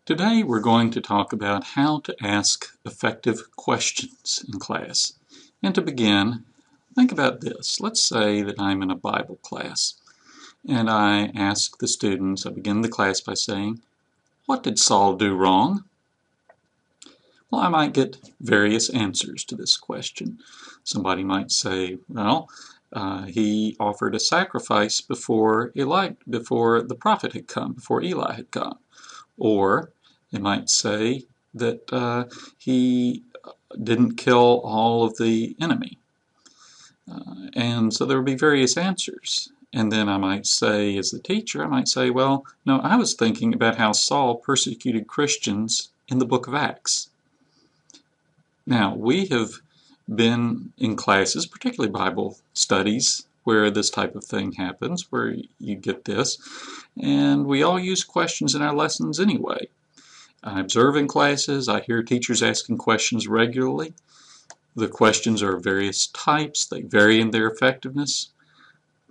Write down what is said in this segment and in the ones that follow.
Today we're going to talk about how to ask effective questions in class. And to begin, think about this. Let's say that I'm in a Bible class and I ask the students, I begin the class by saying, "What did Saul do wrong?" Well, I might get various answers to this question. Somebody might say, well, he offered a sacrifice before the prophet had come, before Eli had come. Or they might say that he didn't kill all of the enemy. And so there would be various answers. And then I might say, as the teacher, I might say, well, no, I was thinking about how Saul persecuted Christians in the book of Acts. Now, we have been in classes, particularly Bible studies, where this type of thing happens, where you get this, and we all use questions in our lessons anyway. I observe in classes, I hear teachers asking questions regularly. The questions are of various types, they vary in their effectiveness.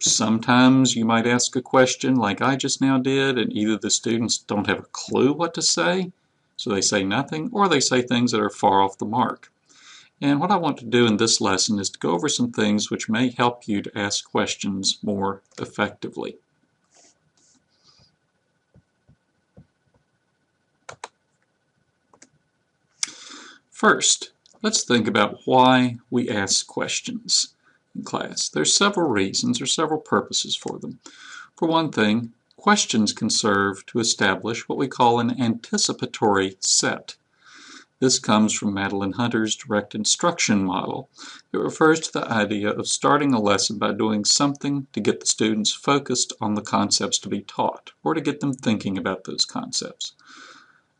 Sometimes you might ask a question like I just now did, and either the students don't have a clue what to say, so they say nothing, or they say things that are far off the mark. And what I want to do in this lesson is to go over some things which may help you to ask questions more effectively. First, let's think about why we ask questions in class. There's several reasons or several purposes for them. For one thing, questions can serve to establish what we call an anticipatory set. This comes from Madeline Hunter's direct instruction model. It refers to the idea of starting a lesson by doing something to get the students focused on the concepts to be taught, or to get them thinking about those concepts.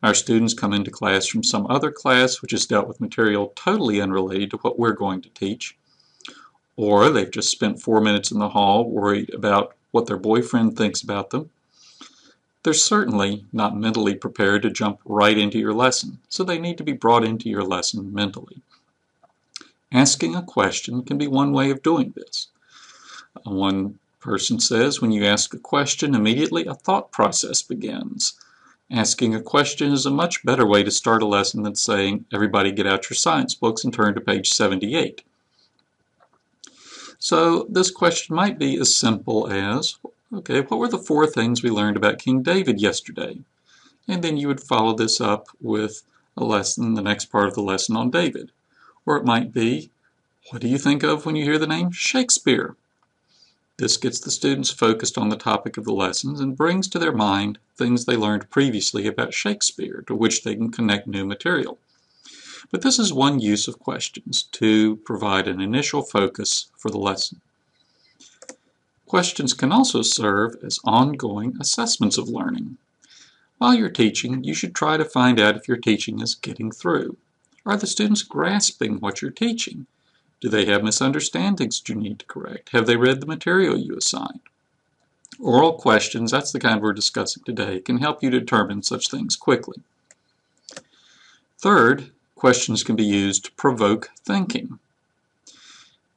Our students come into class from some other class which has dealt with material totally unrelated to what we're going to teach, or they've just spent 4 minutes in the hall worried about what their boyfriend thinks about them. They're certainly not mentally prepared to jump right into your lesson, so they need to be brought into your lesson mentally. Asking a question can be one way of doing this. One person says when you ask a question, immediately a thought process begins. Asking a question is a much better way to start a lesson than saying, everybody get out your science books and turn to page 78. So this question might be as simple as, okay, what were the 4 things we learned about King David yesterday? And then you would follow this up with a lesson, the next part of the lesson on David. Or it might be, what do you think of when you hear the name Shakespeare? This gets the students focused on the topic of the lessons and brings to their mind things they learned previously about Shakespeare, to which they can connect new material. But this is one use of questions, to provide an initial focus for the lesson. Questions can also serve as ongoing assessments of learning. While you're teaching, you should try to find out if your teaching is getting through. Are the students grasping what you're teaching? Do they have misunderstandings that you need to correct? Have they read the material you assigned? Oral questions, that's the kind we're discussing today, can help you determine such things quickly. Third, questions can be used to provoke thinking.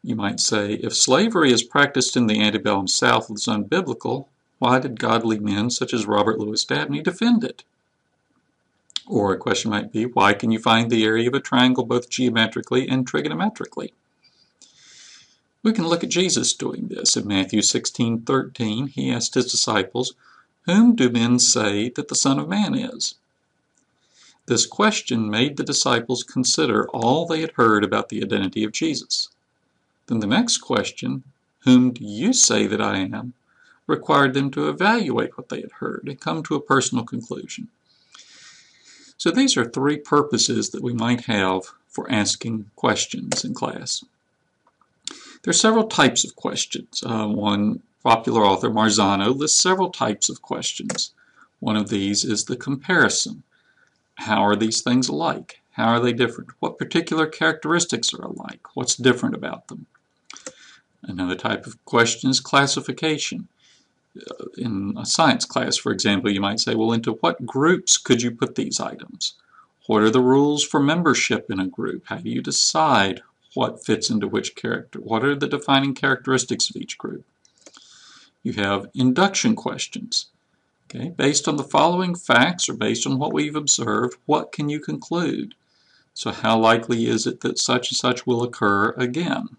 You might say, if slavery as practiced in the antebellum South was unbiblical, why did godly men such as Robert Louis Dabney defend it? Or a question might be, why can you find the area of a triangle both geometrically and trigonometrically? We can look at Jesus doing this. In Matthew 16:13, he asked his disciples, "Whom do men say that the Son of Man is?" This question made the disciples consider all they had heard about the identity of Jesus. Then the next question, "Whom do you say that I am?" required them to evaluate what they had heard and come to a personal conclusion. So these are 3 purposes that we might have for asking questions in class. There are several types of questions. One popular author, Marzano, lists several types of questions. One of these is the comparison. How are these things alike? How are they different? What particular characteristics are alike? What's different about them? Another type of question is classification. In a science class, for example, you might say, well, into what groups could you put these items? What are the rules for membership in a group? How do you decide what fits into which character? What are the defining characteristics of each group? You have induction questions. Okay, based on the following facts or based on what we've observed, what can you conclude? So how likely is it that such and such will occur again?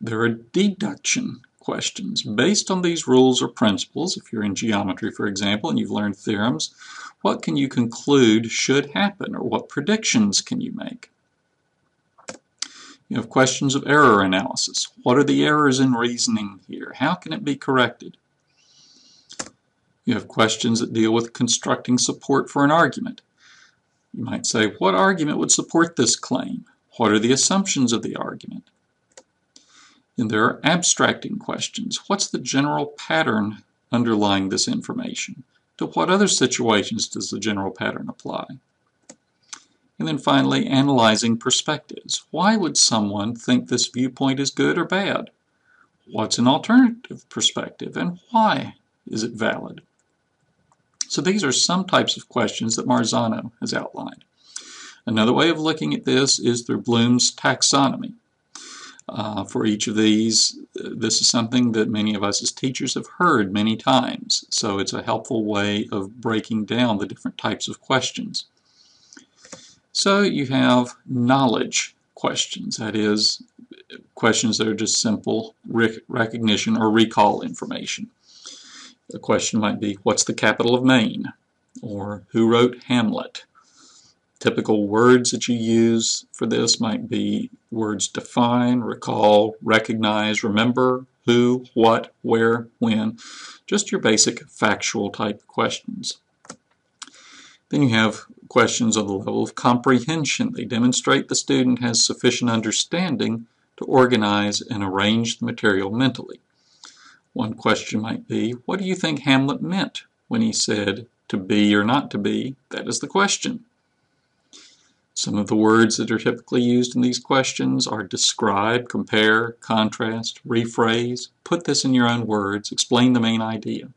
There are deduction questions. Based on these rules or principles, if you're in geometry, for example, and you've learned theorems, what can you conclude should happen, or what predictions can you make? You have questions of error analysis. What are the errors in reasoning here? How can it be corrected? You have questions that deal with constructing support for an argument. You might say, what argument would support this claim? What are the assumptions of the argument? And there are abstracting questions. What's the general pattern underlying this information? To what other situations does the general pattern apply? And then finally, analyzing perspectives. Why would someone think this viewpoint is good or bad? What's an alternative perspective, and why is it valid? So these are some types of questions that Marzano has outlined. Another way of looking at this is through Bloom's taxonomy. For each of these, this is something that many of us as teachers have heard many times, so it's a helpful way of breaking down the different types of questions. So you have knowledge questions, that is, questions that are just simple recognition or recall information. A question might be, what's the capital of Maine? Or who wrote Hamlet? Typical words that you use for this might be words define, recall, recognize, remember, who, what, where, when. Just your basic factual type questions. Then you have questions on the level of comprehension. They demonstrate the student has sufficient understanding to organize and arrange the material mentally. One question might be, what do you think Hamlet meant when he said to be or not to be? That is the question. Some of the words that are typically used in these questions are describe, compare, contrast, rephrase, put this in your own words, explain the main idea.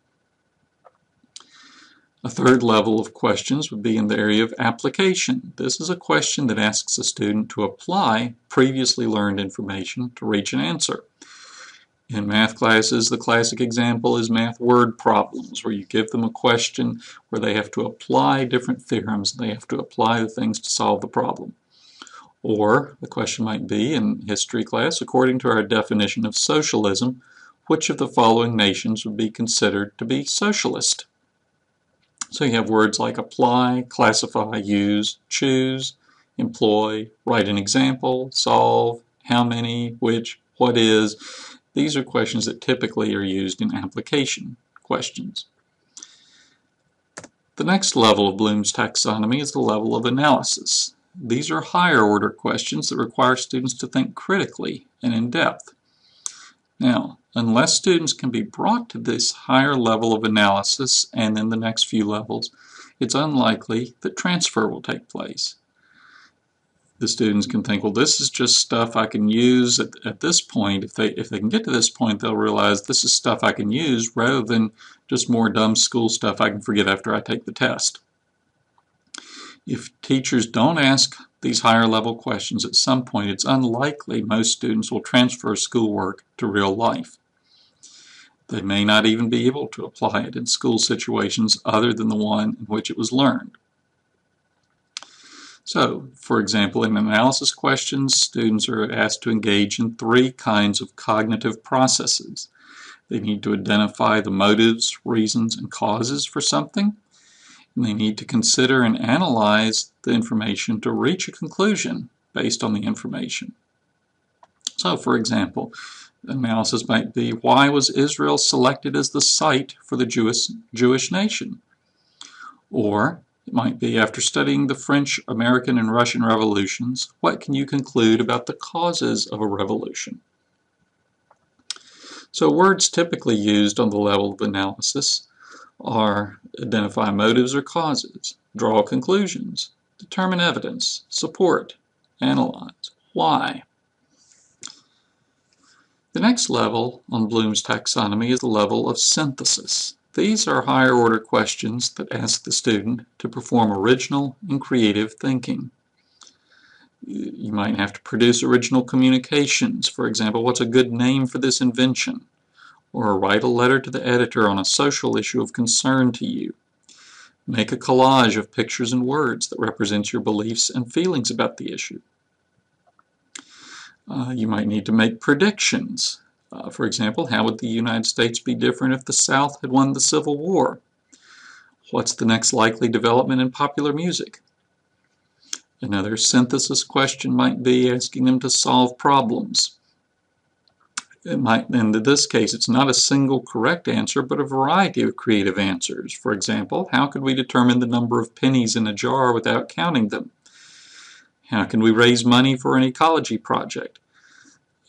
A third level of questions would be in the area of application. This is a question that asks a student to apply previously learned information to reach an answer. In math classes, the classic example is math word problems, where you give them a question where they have to apply different theorems, they have to apply the things to solve the problem. Or the question might be, in history class, according to our definition of socialism, which of the following nations would be considered to be socialist? So you have words like apply, classify, use, choose, employ, write an example, solve, how many, which, what is. These are questions that typically are used in application questions. The next level of Bloom's taxonomy is the level of analysis. These are higher order questions that require students to think critically and in depth. Now, unless students can be brought to this higher level of analysis and then the next few levels, it's unlikely that transfer will take place. The students can think, well, this is just stuff I can use at this point. If they can get to this point, they'll realize this is stuff I can use rather than just more dumb school stuff I can forget after I take the test. If teachers don't ask these higher level questions at some point, it's unlikely most students will transfer schoolwork to real life. They may not even be able to apply it in school situations other than the one in which it was learned. So, for example, in analysis questions, students are asked to engage in 3 kinds of cognitive processes. They need to identify the motives, reasons, and causes for something, and they need to consider and analyze the information to reach a conclusion based on the information. So, for example, analysis might be, why was Israel selected as the site for the Jewish nation? Or it might be, after studying the French, American, and Russian revolutions, what can you conclude about the causes of a revolution? So words typically used on the level of analysis are identify motives or causes, draw conclusions, determine evidence, support, analyze, why. The next level on Bloom's taxonomy is the level of synthesis. These are higher order questions that ask the student to perform original and creative thinking. You might have to produce original communications. For example, what's a good name for this invention? or write a letter to the editor on a social issue of concern to you. Make a collage of pictures and words that represent your beliefs and feelings about the issue. You might need to make predictions. For example, how would the United States be different if the South had won the Civil War? What's the next likely development in popular music? Another synthesis question might be asking them to solve problems. In this case, it's not a single correct answer, but a variety of creative answers. For example, how could we determine the number of pennies in a jar without counting them? How can we raise money for an ecology project?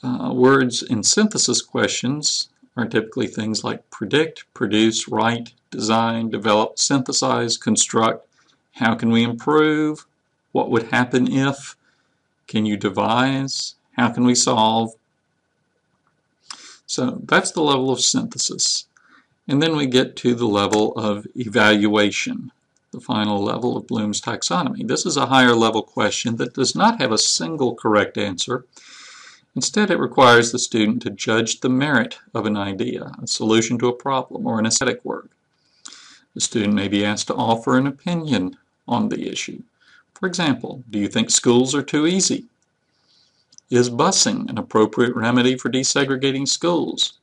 Words in synthesis questions are typically things like predict, produce, write, design, develop, synthesize, construct. How can we improve? What would happen if? Can you devise? How can we solve? So that's the level of synthesis. And then we get to the level of evaluation, the final level of Bloom's taxonomy. This is a higher level question that does not have a single correct answer. Instead, it requires the student to judge the merit of an idea, a solution to a problem, or an aesthetic work. The student may be asked to offer an opinion on the issue. For example, do you think schools are too easy? Is busing an appropriate remedy for desegregating schools?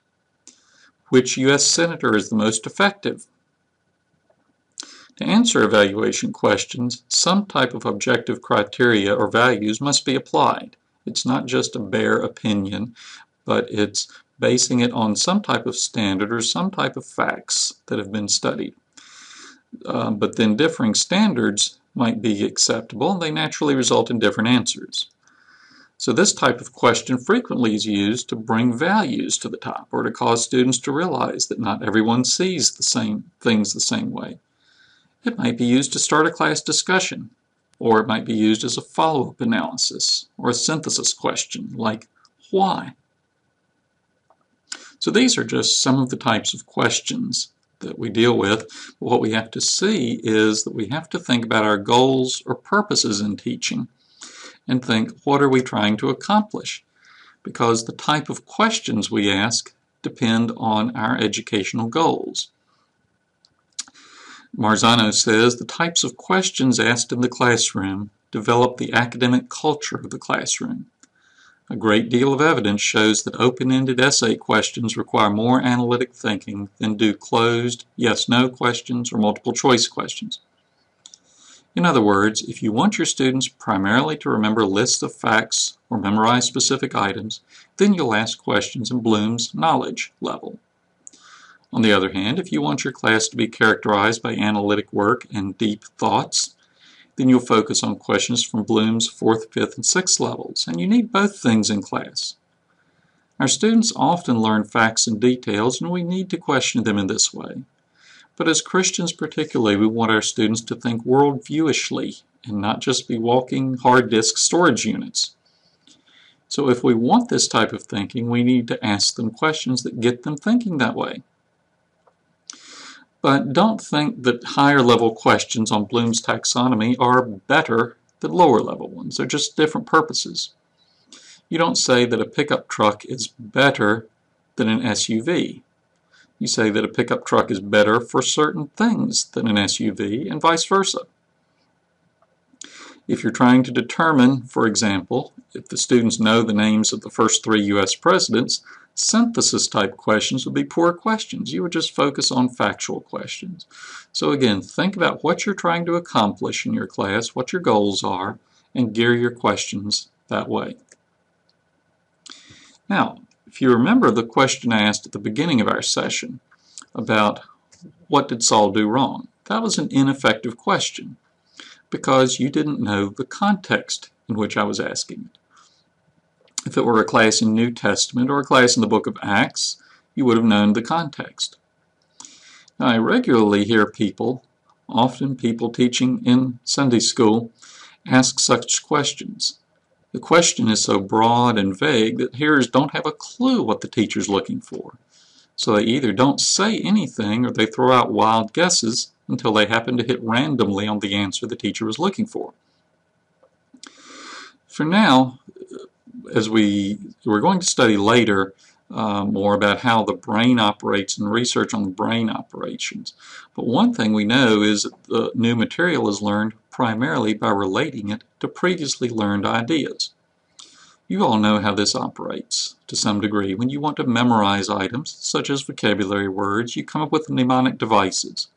Which U.S. senator is the most effective? To answer evaluation questions, some type of objective criteria or values must be applied. It's not just a bare opinion, but it's basing it on some type of standard or some type of facts that have been studied. But then differing standards might be acceptable, and they naturally result in different answers. So this type of question frequently is used to bring values to the top, or to cause students to realize that not everyone sees the same things the same way. It might be used to start a class discussion, or it might be used as a follow-up analysis, or a synthesis question, like why? So these are just some of the types of questions that we deal with. What we have to see is that we have to think about our goals or purposes in teaching and think, what are we trying to accomplish? Because the type of questions we ask depend on our educational goals. Marzano says the types of questions asked in the classroom develop the academic culture of the classroom. A great deal of evidence shows that open-ended essay questions require more analytic thinking than do closed yes-no questions or multiple-choice questions. In other words, if you want your students primarily to remember lists of facts or memorize specific items, then you'll ask questions in Bloom's knowledge level. On the other hand, if you want your class to be characterized by analytic work and deep thoughts, then you'll focus on questions from Bloom's 4th, 5th, and 6th levels, and you need both things in class. Our students often learn facts and details, and we need to question them in this way. But as Christians particularly, we want our students to think worldviewishly and not just be walking hard disk storage units. So if we want this type of thinking, we need to ask them questions that get them thinking that way. But don't think that higher level questions on Bloom's taxonomy are better than lower level ones. They're just different purposes. You don't say that a pickup truck is better than an SUV. You say that a pickup truck is better for certain things than an SUV, and vice versa. If you're trying to determine, for example, if the students know the names of the first 3 U.S. presidents, synthesis type questions would be poor questions. You would just focus on factual questions. So again, think about what you're trying to accomplish in your class, what your goals are, and gear your questions that way. Now, if you remember the question I asked at the beginning of our session about what did Saul do wrong, that was an ineffective question because you didn't know the context in which I was asking it. If it were a class in New Testament or a class in the book of Acts, you would have known the context. Now, I regularly hear people, often people teaching in Sunday school, ask such questions. The question is so broad and vague that hearers don't have a clue what the teacher's looking for. So they either don't say anything or they throw out wild guesses until they happen to hit randomly on the answer the teacher was looking for. For now, as we're going to study later more about how the brain operates and research on the brain operations. But one thing we know is that the new material is learned primarily by relating it to previously learned ideas. You all know how this operates to some degree. When you want to memorize items, such as vocabulary words, you come up with mnemonic devices.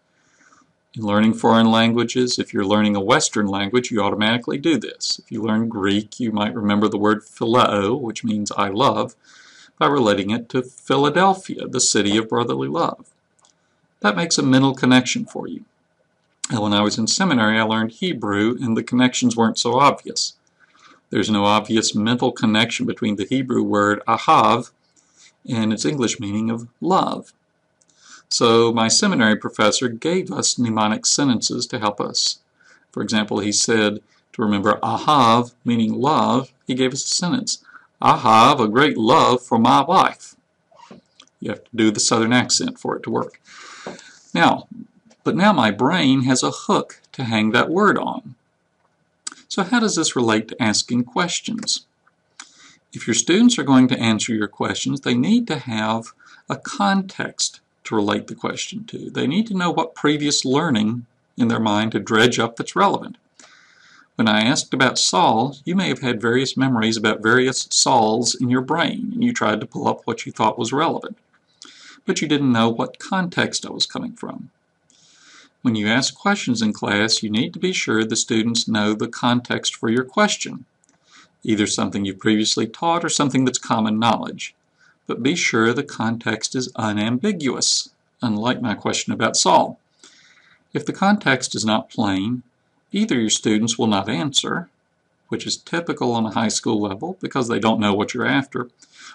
In learning foreign languages, if you're learning a Western language, you automatically do this. If you learn Greek, you might remember the word phileo, which means I love, by relating it to Philadelphia, the city of brotherly love. That makes a mental connection for you. And when I was in seminary, I learned Hebrew, and the connections weren't so obvious. There's no obvious mental connection between the Hebrew word ahav and its English meaning of love. So my seminary professor gave us mnemonic sentences to help us. For example, he said to remember ahav, meaning love, he gave us a sentence. I have a great love for my wife. You have to do the southern accent for it to work. But now my brain has a hook to hang that word on. So how does this relate to asking questions? If your students are going to answer your questions, they need to have a context to relate the question to. They need to know what previous learning in their mind to dredge up that's relevant. When I asked about Saul, you may have had various memories about various Sauls in your brain, and you tried to pull up what you thought was relevant. But you didn't know what context I was coming from. When you ask questions in class, you need to be sure the students know the context for your question, either something you've previously taught or something that's common knowledge. But be sure the context is unambiguous, unlike my question about Saul. If the context is not plain, either your students will not answer, which is typical on a high school level because they don't know what you're after,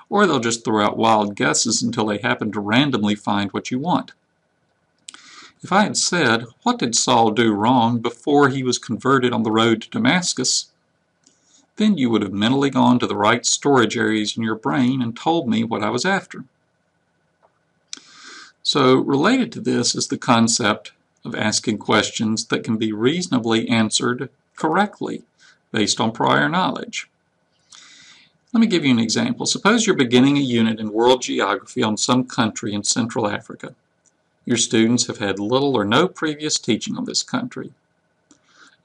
or they'll just throw out wild guesses until they happen to randomly find what you want. If I had said, "What did Saul do wrong before he was converted on the road to Damascus?" then you would have mentally gone to the right storage areas in your brain and told me what I was after. So related to this is the concept of asking questions that can be reasonably answered correctly based on prior knowledge. Let me give you an example. Suppose you're beginning a unit in world geography on some country in Central Africa. Your students have had little or no previous teaching on this country.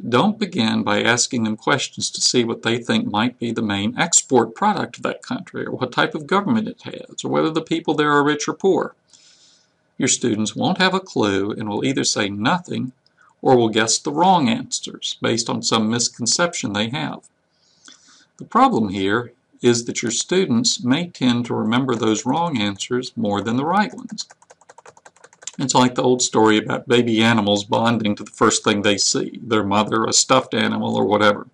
Don't begin by asking them questions to see what they think might be the main export product of that country, or what type of government it has, or whether the people there are rich or poor. Your students won't have a clue and will either say nothing or will guess the wrong answers based on some misconception they have. The problem here is that your students may tend to remember those wrong answers more than the right ones. It's like the old story about baby animals bonding to the first thing they see, their mother, a stuffed animal, or whatever.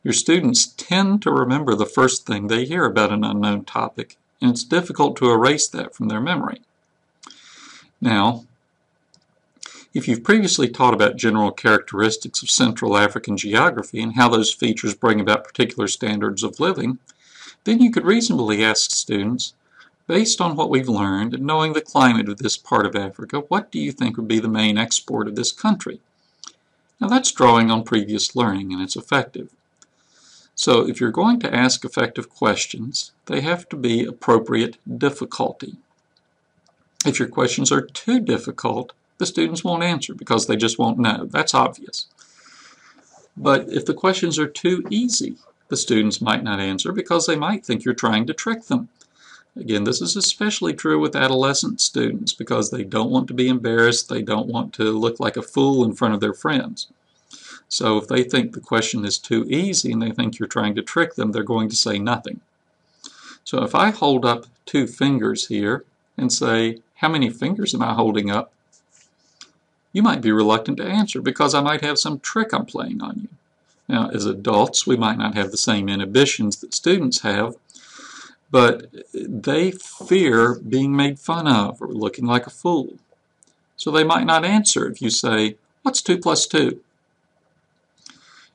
Your students tend to remember the first thing they hear about an unknown topic, and it's difficult to erase that from their memory. Now, if you've previously taught about general characteristics of Central African geography and how those features bring about particular standards of living, then you could reasonably ask students, based on what we've learned and knowing the climate of this part of Africa, what do you think would be the main export of this country? Now that's drawing on previous learning, and it's effective. So if you're going to ask effective questions, they have to be appropriate difficulty. If your questions are too difficult, the students won't answer because they just won't know. That's obvious. But if the questions are too easy, the students might not answer because they might think you're trying to trick them. Again, this is especially true with adolescent students because they don't want to be embarrassed, they don't want to look like a fool in front of their friends. So if they think the question is too easy and they think you're trying to trick them, they're going to say nothing. So if I hold up 2 fingers here and say, "How many fingers am I holding up?" you might be reluctant to answer because I might have some trick I'm playing on you. Now, as adults, we might not have the same inhibitions that students have, but they fear being made fun of or looking like a fool. So they might not answer if you say, "What's 2 plus 2?"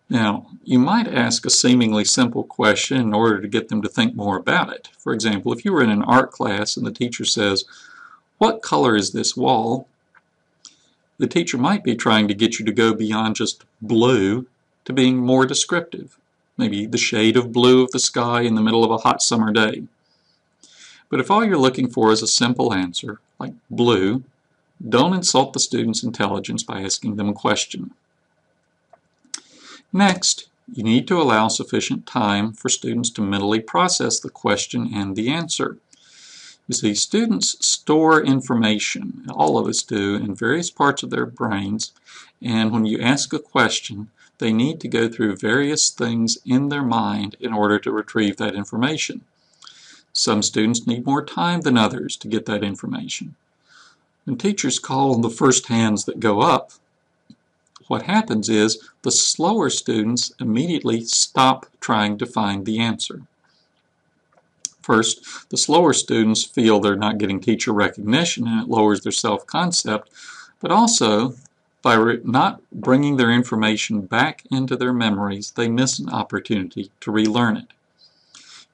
Now, you might ask a seemingly simple question in order to get them to think more about it. For example, if you were in an art class and the teacher says, "What color is this wall?" the teacher might be trying to get you to go beyond just blue to being more descriptive. Maybe the shade of blue of the sky in the middle of a hot summer day. But if all you're looking for is a simple answer, like blue, don't insult the student's intelligence by asking them a question. Next, you need to allow sufficient time for students to mentally process the question and the answer. You see, students store information, all of us do, in various parts of their brains, and when you ask a question, they need to go through various things in their mind in order to retrieve that information. Some students need more time than others to get that information. When teachers call on the first hands that go up, what happens is the slower students immediately stop trying to find the answer. First, the slower students feel they're not getting teacher recognition and it lowers their self-concept, but also by not bringing their information back into their memories, they miss an opportunity to relearn it.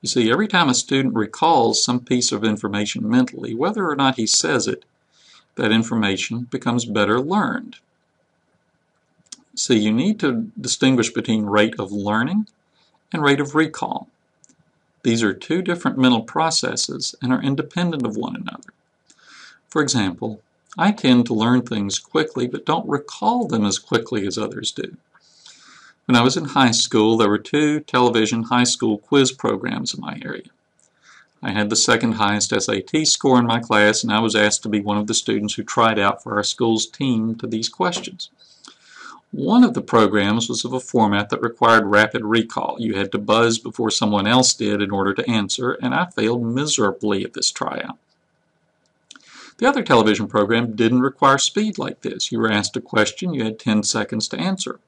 You see, every time a student recalls some piece of information mentally, whether or not he says it, that information becomes better learned. So you need to distinguish between rate of learning and rate of recall. These are two different mental processes and are independent of one another. For example, I tend to learn things quickly but don't recall them as quickly as others do. When I was in high school, there were 2 television high school quiz programs in my area. I had the second highest SAT score in my class, and I was asked to be one of the students who tried out for our school's team to these questions. One of the programs was of a format that required rapid recall. You had to buzz before someone else did in order to answer, and I failed miserably at this tryout. The other television program didn't require speed like this. You were asked a question, you had 10 seconds to answer.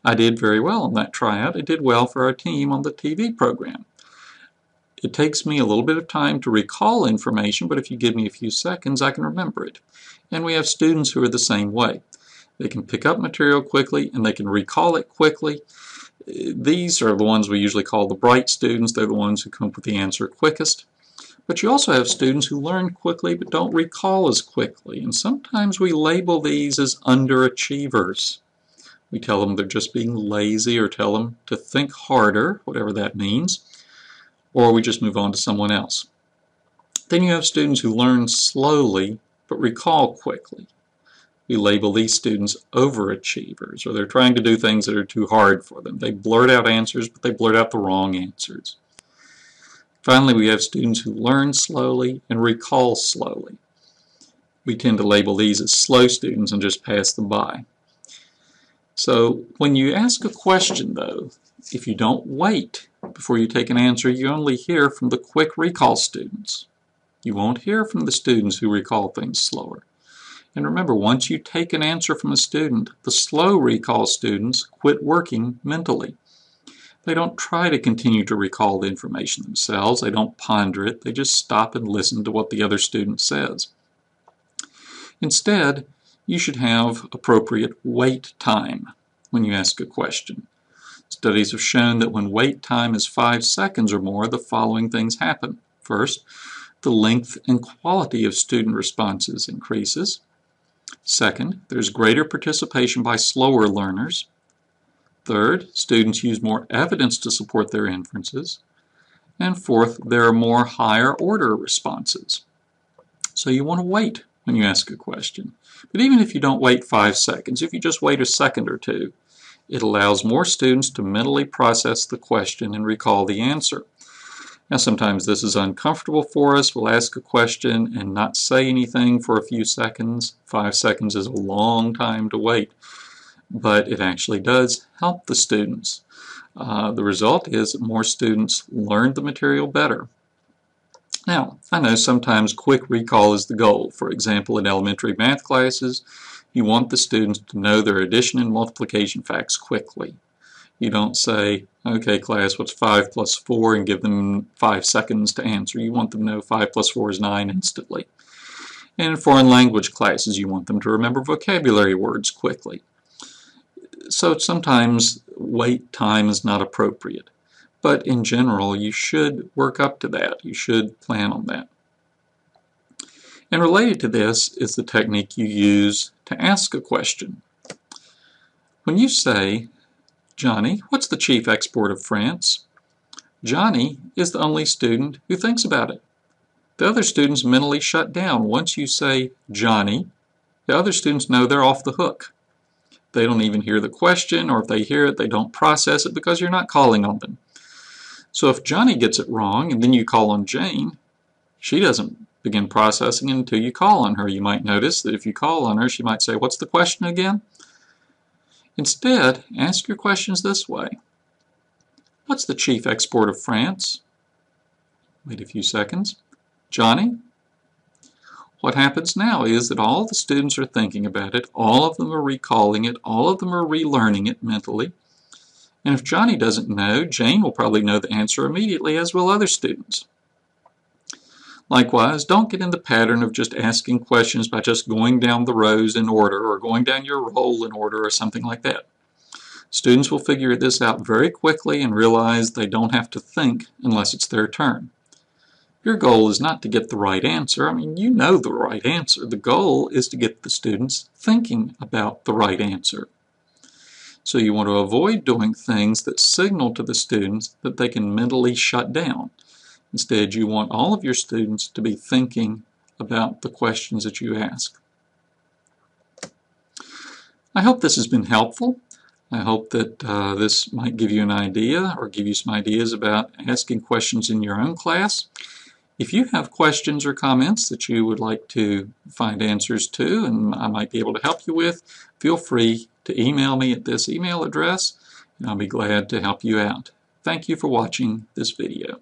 I did very well on that tryout. It did well for our team on the TV program. It takes me a little bit of time to recall information, but if you give me a few seconds, I can remember it. And we have students who are the same way. They can pick up material quickly and they can recall it quickly. These are the ones we usually call the bright students. They're the ones who come up with the answer quickest. But you also have students who learn quickly but don't recall as quickly. And sometimes we label these as underachievers. We tell them they're just being lazy or tell them to think harder, whatever that means, or we just move on to someone else. Then you have students who learn slowly but recall quickly. We label these students overachievers, or they're trying to do things that are too hard for them. They blurt out answers, but they blurt out the wrong answers. Finally, we have students who learn slowly and recall slowly. We tend to label these as slow students and just pass them by. So when you ask a question, though, if you don't wait before you take an answer, you only hear from the quick recall students. You won't hear from the students who recall things slower. And remember, once you take an answer from a student, the slow recall students quit working mentally. They don't try to continue to recall the information themselves. They don't ponder it. They just stop and listen to what the other student says. Instead, you should have appropriate wait time when you ask a question. Studies have shown that when wait time is 5 seconds or more, the following things happen. First, the length and quality of student responses increases. Second, there's greater participation by slower learners. Third, students use more evidence to support their inferences. And fourth, there are more higher order responses. So you want to wait when you ask a question. But even if you don't wait 5 seconds, if you just wait a second or two, it allows more students to mentally process the question and recall the answer. Now sometimes this is uncomfortable for us. We'll ask a question and not say anything for a few seconds. 5 seconds is a long time to wait, but it actually does help the students. The result is that more students learn the material better. Now, I know sometimes quick recall is the goal. For example, in elementary math classes, you want the students to know their addition and multiplication facts quickly. You don't say, okay class, what's 5 plus 4, and give them 5 seconds to answer. You want them to know 5 plus 4 is 9 instantly. And in foreign language classes, you want them to remember vocabulary words quickly. So sometimes wait time is not appropriate. But in general, you should work up to that. You should plan on that. And related to this is the technique you use to ask a question. When you say, Johnny, what's the chief export of France? Johnny is the only student who thinks about it. The other students mentally shut down. Once you say Johnny, the other students know they're off the hook. They don't even hear the question, or if they hear it, they don't process it because you're not calling on them. So if Johnny gets it wrong and then you call on Jane, she doesn't begin processing it until you call on her. You might notice that if you call on her, she might say, "What's the question again?" Instead, ask your questions this way. What's the chief export of France? Wait a few seconds. Johnny? What happens now is that all the students are thinking about it, all of them are recalling it, all of them are relearning it mentally. And if Johnny doesn't know, Jane will probably know the answer immediately, as will other students. Likewise, don't get in the pattern of just asking questions by just going down the rows in order or going down your roll in order or something like that. Students will figure this out very quickly and realize they don't have to think unless it's their turn. Your goal is not to get the right answer. I mean, you know the right answer. The goal is to get the students thinking about the right answer. So you want to avoid doing things that signal to the students that they can mentally shut down. Instead, you want all of your students to be thinking about the questions that you ask. I hope this has been helpful. I hope that this might give you an idea or give you some ideas about asking questions in your own class. If you have questions or comments that you would like to find answers to and I might be able to help you with, feel free to email me at this email address and I'll be glad to help you out. Thank you for watching this video.